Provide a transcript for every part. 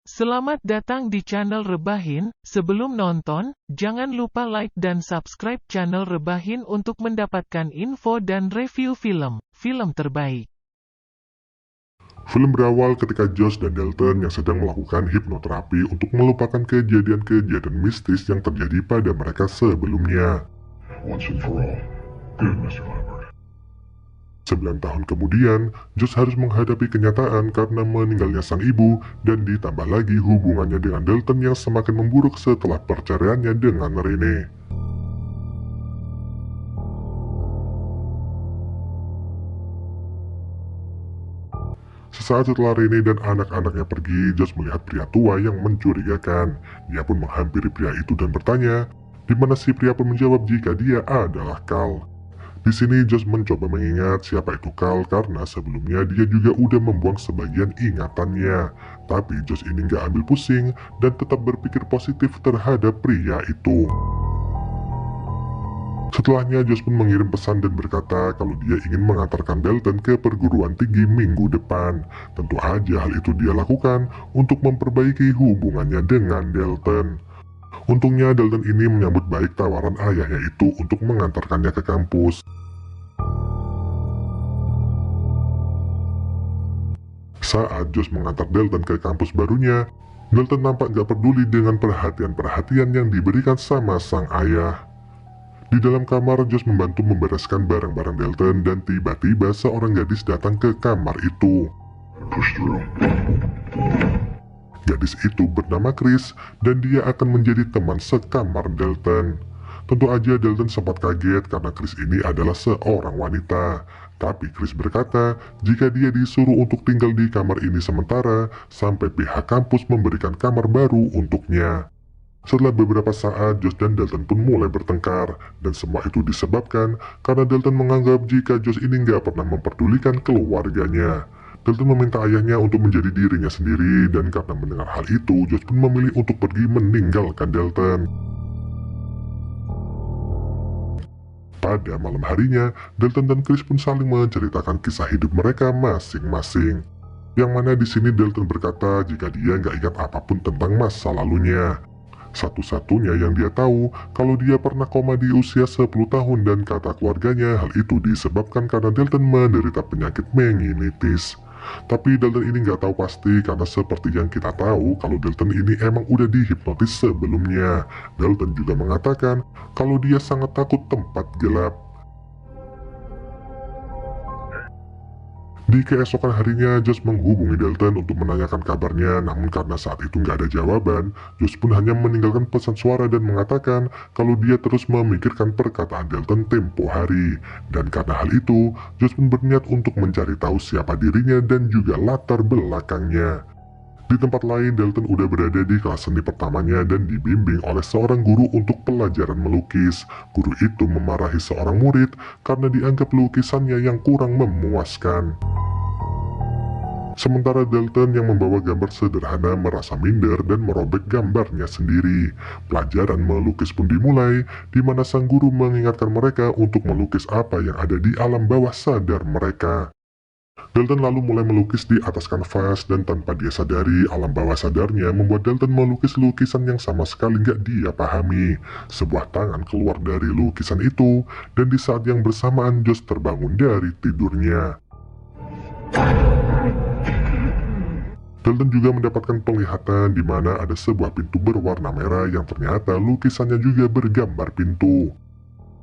Selamat datang di channel Rebahin. Sebelum nonton, jangan lupa like dan subscribe channel Rebahin untuk mendapatkan info dan review film terbaik. Film berawal ketika Josh dan Dalton yang sedang melakukan hipnoterapi untuk melupakan kejadian-kejadian mistis yang terjadi pada mereka sebelumnya. Once and for all. Good, Mr. Lambert. 9 tahun kemudian, Josh harus menghadapi kenyataan karena meninggalnya sang ibu dan ditambah lagi hubungannya dengan Dalton yang semakin memburuk setelah perceraiannya dengan Rene. Sesaat setelah Rene dan anak-anaknya pergi, Josh melihat pria tua yang mencurigakan. Dia pun menghampiri pria itu dan bertanya, di mana si pria pun menjawab jika dia adalah Carl. Di sini Josh mencoba mengingat siapa itu Carl karena sebelumnya dia juga udah membuang sebagian ingatannya. Tapi Josh ini nggak ambil pusing dan tetap berpikir positif terhadap pria itu. Setelahnya Josh pun mengirim pesan dan berkata kalau dia ingin mengantarkan Dalton ke perguruan tinggi minggu depan. Tentu aja hal itu dia lakukan untuk memperbaiki hubungannya dengan Dalton. Untungnya Dalton ini menyambut baik tawaran ayahnya itu untuk mengantarkannya ke kampus. Saat Josh mengantar Dalton ke kampus barunya, Dalton nampak gak peduli dengan perhatian-perhatian yang diberikan sama sang ayah. Di dalam kamar, Josh membantu membereskan barang-barang Dalton dan tiba-tiba seorang gadis datang ke kamar itu. Push through. Gadis itu bernama Chris dan dia akan menjadi teman sekamar Dalton. Tentu aja Dalton sempat kaget karena Chris ini adalah seorang wanita. Tapi Chris berkata jika dia disuruh untuk tinggal di kamar ini sementara sampai pihak kampus memberikan kamar baru untuknya. Setelah beberapa saat, Josh dan Dalton pun mulai bertengkar dan semua itu disebabkan karena Dalton menganggap jika Josh ini nggak pernah memperdulikan keluarganya. Dalton meminta ayahnya untuk menjadi dirinya sendiri dan karena mendengar hal itu, Josh pun memilih untuk pergi meninggalkan Dalton. Pada malam harinya, Dalton dan Chris pun saling menceritakan kisah hidup mereka masing-masing. Yang mana di sini Dalton berkata jika dia nggak ingat apapun tentang masa lalunya. Satu-satunya yang dia tahu kalau dia pernah koma di usia 10 tahun dan kata keluarganya hal itu disebabkan karena Dalton menderita penyakit meningitis. Tapi Dalton ini nggak tahu pasti karena seperti yang kita tahu kalau Dalton ini emang udah dihipnotis sebelumnya. Dalton juga mengatakan kalau dia sangat takut tempat gelap. Di keesokan harinya, Josh menghubungi Dalton untuk menanyakan kabarnya, namun karena saat itu nggak ada jawaban, Josh pun hanya meninggalkan pesan suara dan mengatakan kalau dia terus memikirkan perkataan Dalton tempo hari. Dan karena hal itu, Josh pun berniat untuk mencari tahu siapa dirinya dan juga latar belakangnya. Di tempat lain, Dalton udah berada di kelas seni pertamanya dan dibimbing oleh seorang guru untuk pelajaran melukis. Guru itu memarahi seorang murid karena dianggap lukisannya yang kurang memuaskan. Sementara Dalton yang membawa gambar sederhana merasa minder dan merobek gambarnya sendiri. Pelajaran melukis pun dimulai, di mana sang guru mengingatkan mereka untuk melukis apa yang ada di alam bawah sadar mereka. Dalton lalu mulai melukis di atas kanvas dan tanpa dia sadari alam bawah sadarnya membuat Dalton melukis lukisan yang sama sekali gak dia pahami. Sebuah tangan keluar dari lukisan itu dan di saat yang bersamaan Josh terbangun dari tidurnya. Dalton juga mendapatkan penglihatan di mana ada sebuah pintu berwarna merah yang ternyata lukisannya juga bergambar pintu.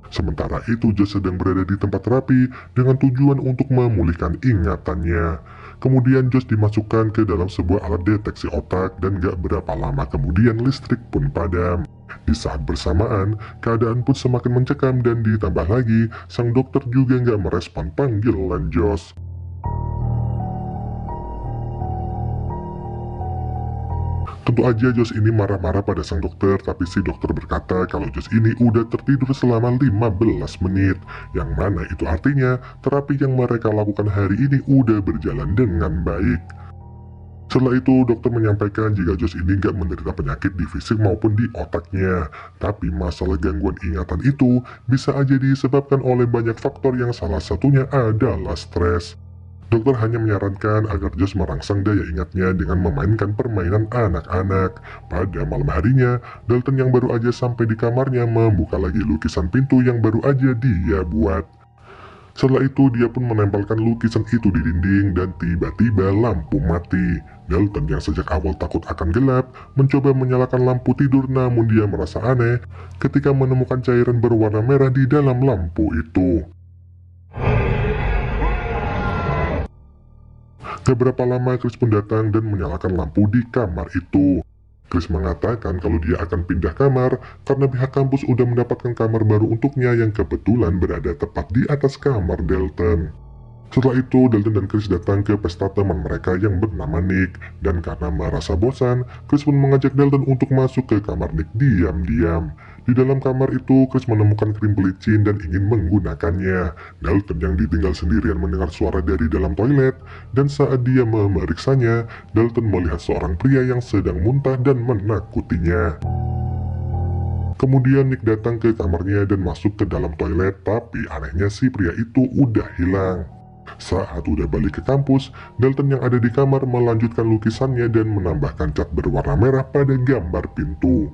Sementara itu Josh sedang berada di tempat terapi dengan tujuan untuk memulihkan ingatannya. Kemudian Josh dimasukkan ke dalam sebuah alat deteksi otak dan gak berapa lama kemudian listrik pun padam. Di saat bersamaan, keadaan pun semakin mencekam dan ditambah lagi sang dokter juga gak merespon panggilan Josh. Tentu aja Josh ini marah-marah pada sang dokter, tapi si dokter berkata kalau Josh ini udah tertidur selama 15 menit. Yang mana itu artinya terapi yang mereka lakukan hari ini udah berjalan dengan baik. Setelah itu dokter menyampaikan jika Josh ini gak menderita penyakit di fisik maupun di otaknya. Tapi masalah gangguan ingatan itu bisa aja disebabkan oleh banyak faktor yang salah satunya adalah stres. Dokter hanya menyarankan agar Josh merangsang daya ingatnya dengan memainkan permainan anak-anak. Pada malam harinya, Dalton yang baru aja sampai di kamarnya membuka lagi lukisan pintu yang baru aja dia buat. Setelah itu dia pun menempelkan lukisan itu di dinding dan tiba-tiba lampu mati. Dalton yang sejak awal takut akan gelap mencoba menyalakan lampu tidur, namun dia merasa aneh ketika menemukan cairan berwarna merah di dalam lampu itu. Gak berapa lama Chris pun datang dan menyalakan lampu di kamar itu. Chris mengatakan kalau dia akan pindah kamar karena pihak kampus udah mendapatkan kamar baru untuknya yang kebetulan berada tepat di atas kamar Dalton. Setelah itu, Dalton dan Chris datang ke pesta teman mereka yang bernama Nick, dan karena merasa bosan, Chris pun mengajak Dalton untuk masuk ke kamar Nick diam-diam. Di dalam kamar itu, Chris menemukan krim pelicin dan ingin menggunakannya. Dalton yang ditinggal sendirian mendengar suara dari dalam toilet, dan saat dia memeriksanya, Dalton melihat seorang pria yang sedang muntah dan menakutinya. Kemudian Nick datang ke kamarnya dan masuk ke dalam toilet, tapi anehnya si pria itu udah hilang. Saat udah balik ke kampus, Dalton yang ada di kamar melanjutkan lukisannya dan menambahkan cat berwarna merah pada gambar pintu.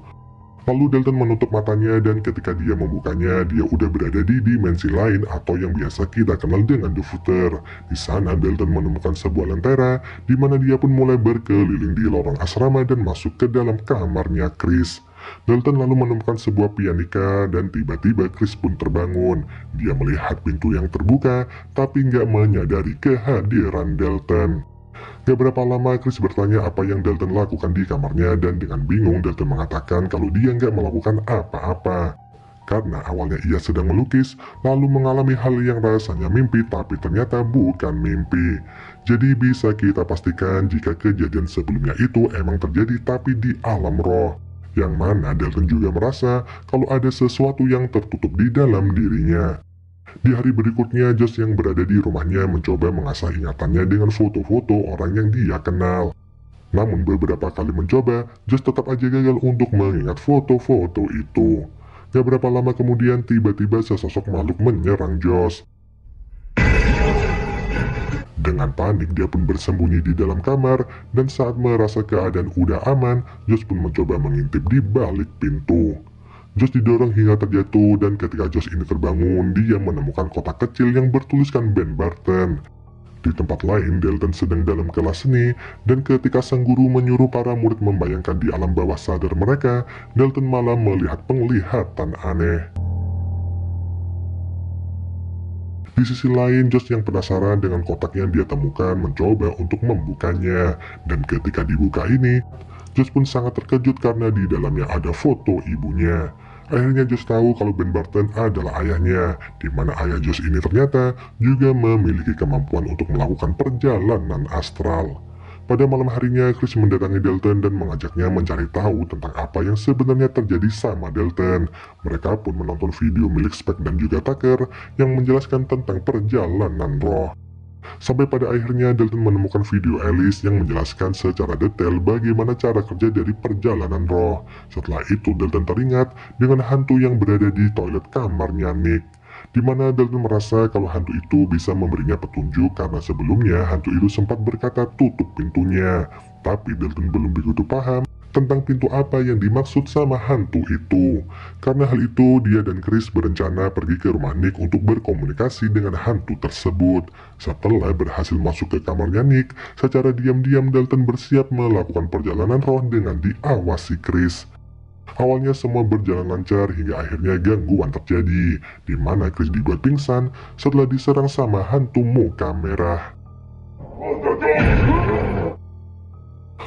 Lalu Dalton menutup matanya dan ketika dia membukanya, dia udah berada di dimensi lain atau yang biasa kita kenal dengan The Footer. Di sana Dalton menemukan sebuah lentera, di mana dia pun mulai berkeliling di lorong asrama dan masuk ke dalam kamarnya Chris. Dalton lalu menemukan sebuah pianika dan tiba-tiba Chris pun terbangun. Dia melihat pintu yang terbuka, tapi nggak menyadari kehadiran Dalton. Gak berapa lama Chris bertanya apa yang Dalton lakukan di kamarnya dan dengan bingung Dalton mengatakan kalau dia nggak melakukan apa-apa. Karena awalnya ia sedang melukis, lalu mengalami hal yang rasanya mimpi tapi ternyata bukan mimpi. Jadi bisa kita pastikan jika kejadian sebelumnya itu emang terjadi tapi di alam roh. Yang mana Dalton juga merasa kalau ada sesuatu yang tertutup di dalam dirinya. Di hari berikutnya, Josh yang berada di rumahnya mencoba mengasah ingatannya dengan foto-foto orang yang dia kenal. Namun beberapa kali mencoba, Josh tetap aja gagal untuk mengingat foto-foto itu. Gak berapa lama kemudian, tiba-tiba sesosok makhluk menyerang Josh. Dengan panik, dia pun bersembunyi di dalam kamar, dan saat merasa keadaan udah aman, Josh pun mencoba mengintip di balik pintu. Josh didorong hingga terjatuh, dan ketika Josh ini terbangun, dia menemukan kotak kecil yang bertuliskan Ben Barton. Di tempat lain, Dalton sedang dalam kelas seni, dan ketika sang guru menyuruh para murid membayangkan di alam bawah sadar mereka, Dalton malah melihat penglihatan aneh. Di sisi lain, Josh yang penasaran dengan kotak yang dia temukan mencoba untuk membukanya, dan ketika dibuka ini, Josh pun sangat terkejut karena di dalamnya ada foto ibunya. Akhirnya Josh tahu kalau Ben Barton adalah ayahnya, di mana ayah Josh ini ternyata juga memiliki kemampuan untuk melakukan perjalanan astral. Pada malam harinya, Chris mendatangi Dalton dan mengajaknya mencari tahu tentang apa yang sebenarnya terjadi sama Dalton. Mereka pun menonton video milik Spek dan juga Tucker yang menjelaskan tentang perjalanan roh. Sampai pada akhirnya Dalton menemukan video Alice yang menjelaskan secara detail bagaimana cara kerja dari perjalanan roh. Setelah itu Dalton teringat dengan hantu yang berada di toilet kamarnya Nick, di mana Dalton merasa kalau hantu itu bisa memberinya petunjuk karena sebelumnya hantu itu sempat berkata tutup pintunya. Tapi Dalton belum begitu paham tentang pintu apa yang dimaksud sama hantu itu. Karena hal itu, dia dan Chris berencana pergi ke rumah Nick untuk berkomunikasi dengan hantu tersebut. Setelah berhasil masuk ke kamarnya Nick, secara diam-diam Dalton bersiap melakukan perjalanan roh dengan diawasi Chris. Awalnya semua berjalan lancar hingga akhirnya gangguan terjadi, di mana Chris dibuat pingsan setelah diserang sama hantu muka merah.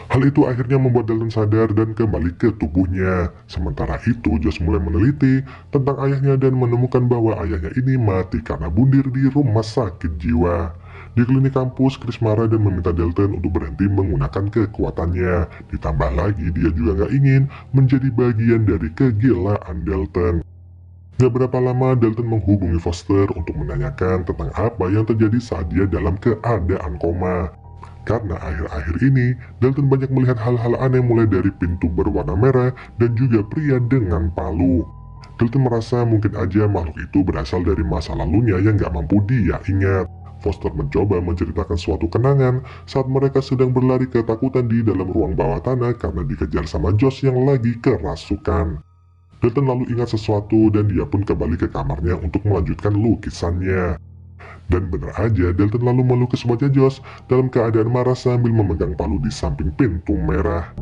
Hal itu akhirnya membuat Dalton sadar dan kembali ke tubuhnya. Sementara itu, Josh mulai meneliti tentang ayahnya dan menemukan bahwa ayahnya ini mati karena bunuh di rumah sakit jiwa. Di klinik kampus, Chris marah dan meminta Dalton untuk berhenti menggunakan kekuatannya. Ditambah lagi, dia juga gak ingin menjadi bagian dari kegilaan Dalton. Gak berapa lama, Dalton menghubungi Foster untuk menanyakan tentang apa yang terjadi saat dia dalam keadaan koma. Karena akhir-akhir ini, Dalton banyak melihat hal-hal aneh mulai dari pintu berwarna merah dan juga pria dengan palu. Dalton merasa mungkin aja makhluk itu berasal dari masa lalunya yang gak mampu dia ingat. Foster mencoba menceritakan suatu kenangan saat mereka sedang berlari ketakutan di dalam ruang bawah tanah karena dikejar sama Josh yang lagi kerasukan. Dalton lalu ingat sesuatu dan dia pun kembali ke kamarnya untuk melanjutkan lukisannya. Dan benar aja, Dalton lalu melukis wajah Josh dalam keadaan marah sambil memegang palu di samping pintu merah.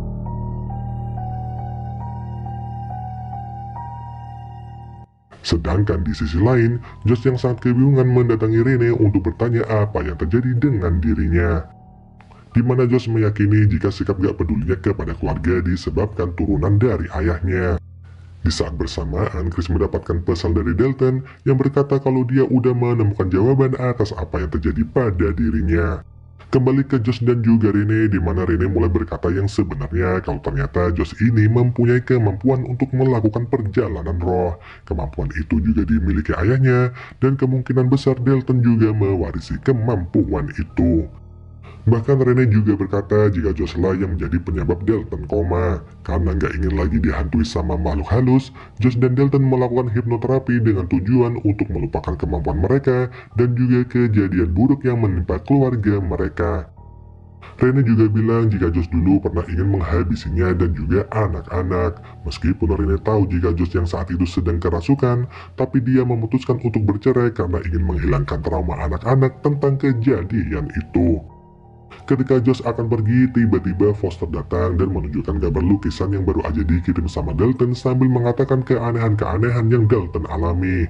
Sedangkan di sisi lain, Josh yang sangat kebingungan mendatangi Rene untuk bertanya apa yang terjadi dengan dirinya. Di mana Josh meyakini jika sikap gak pedulinya kepada keluarga disebabkan turunan dari ayahnya. Di saat bersamaan, Chris mendapatkan pesan dari Dalton yang berkata kalau dia udah menemukan jawaban atas apa yang terjadi pada dirinya. Kembali ke Josh dan juga Rene, di mana Rene mulai berkata yang sebenarnya kalau ternyata Josh ini mempunyai kemampuan untuk melakukan perjalanan roh. Kemampuan itu juga dimiliki ayahnya, dan kemungkinan besar Dalton juga mewarisi kemampuan itu. Bahkan Rene juga berkata jika Josh lah yang menjadi penyebab Dalton koma. Karena nggak ingin lagi dihantui sama makhluk halus, Josh dan Dalton melakukan hipnoterapi dengan tujuan untuk melupakan kemampuan mereka dan juga kejadian buruk yang menimpa keluarga mereka. Rene juga bilang jika Josh dulu pernah ingin menghabisinya dan juga anak-anak. Meskipun Rene tahu jika Josh yang saat itu sedang kerasukan, tapi dia memutuskan untuk bercerai karena ingin menghilangkan trauma anak-anak tentang kejadian itu. Ketika Josh akan pergi, tiba-tiba Foster datang dan menunjukkan gambar lukisan yang baru aja dikirim sama Dalton sambil mengatakan keanehan-keanehan yang Dalton alami.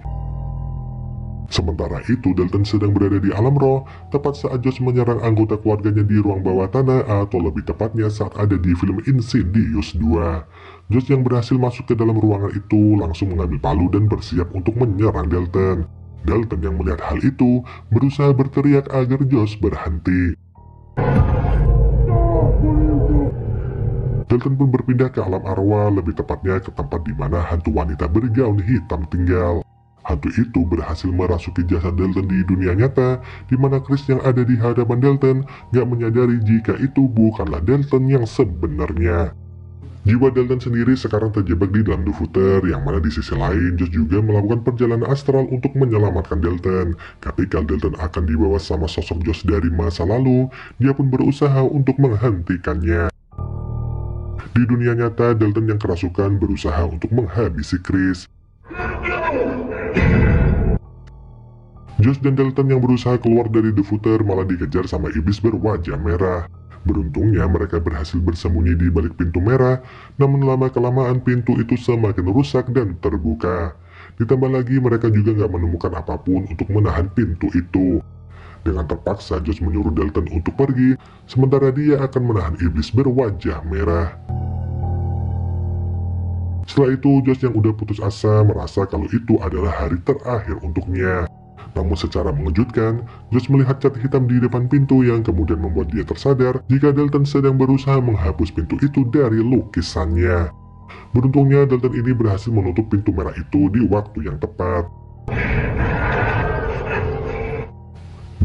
Sementara itu, Dalton sedang berada di alam roh, tepat saat Josh menyerang anggota keluarganya di ruang bawah tanah, atau lebih tepatnya saat ada di film Insidious 2. Josh yang berhasil masuk ke dalam ruangan itu langsung mengambil palu dan bersiap untuk menyerang Dalton. Dalton yang melihat hal itu berusaha berteriak agar Josh berhenti. Dalton pun berpindah ke alam arwah, lebih tepatnya ke tempat di mana hantu wanita bergaun hitam tinggal. Hantu itu berhasil merasuki jasad Dalton di dunia nyata, di mana Chris yang ada di hadapan Dalton gak menyadari jika itu bukanlah Dalton yang sebenarnya. Jiwa Dalton sendiri sekarang terjebak di dalam The Footer, yang mana di sisi lain Josh juga melakukan perjalanan astral untuk menyelamatkan Dalton. Ketika Dalton akan dibawa sama sosok Josh dari masa lalu, dia pun berusaha untuk menghentikannya. Di dunia nyata, Dalton yang kerasukan berusaha untuk menghabisi Chris. Josh dan Dalton yang berusaha keluar dari The Footer malah dikejar sama iblis berwajah merah. Beruntungnya mereka berhasil bersembunyi di balik pintu merah, namun lama-kelamaan pintu itu semakin rusak dan terbuka. Ditambah lagi mereka juga gak menemukan apapun untuk menahan pintu itu. Dengan terpaksa Josh menyuruh Dalton untuk pergi, sementara dia akan menahan iblis berwajah merah. Setelah itu Josh yang udah putus asa merasa kalau itu adalah hari terakhir untuknya. Namun secara mengejutkan, Josh melihat cat hitam di depan pintu yang kemudian membuat dia tersadar jika Dalton sedang berusaha menghapus pintu itu dari lukisannya. Beruntungnya Dalton ini berhasil menutup pintu merah itu di waktu yang tepat.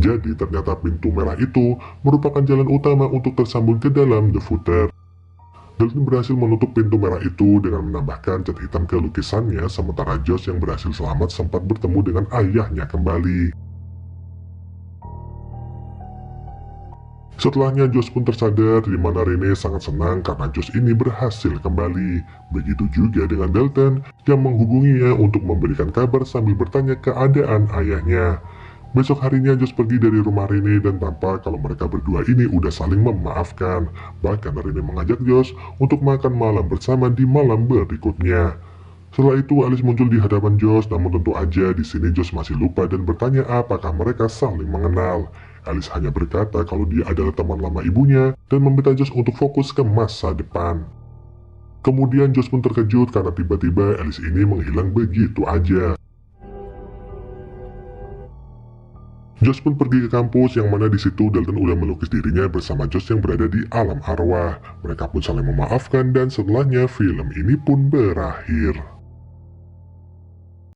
Jadi ternyata pintu merah itu merupakan jalan utama untuk tersambung ke dalam The Footer. Dalton berhasil menutup pintu merah itu dengan menambahkan cat hitam ke lukisannya, sementara Josh yang berhasil selamat sempat bertemu dengan ayahnya kembali. Setelahnya Josh pun tersadar, di mana Rene sangat senang karena Josh ini berhasil kembali. Begitu juga dengan Dalton yang menghubunginya untuk memberikan kabar sambil bertanya keadaan ayahnya. Besok harinya Josh pergi dari rumah Rene dan tampak kalau mereka berdua ini udah saling memaafkan. Bahkan Rene mengajak Josh untuk makan malam bersama di malam berikutnya. Setelah itu Alice muncul di hadapan Josh, namun tentu aja di sini Josh masih lupa dan bertanya apakah mereka saling mengenal. Alice hanya berkata kalau dia adalah teman lama ibunya dan meminta Josh untuk fokus ke masa depan. Kemudian Josh pun terkejut karena tiba-tiba Alice ini menghilang begitu aja. Josh pun pergi ke kampus yang mana di situ Dalton udah melukis dirinya bersama Josh yang berada di alam arwah. Mereka pun saling memaafkan dan setelahnya film ini pun berakhir.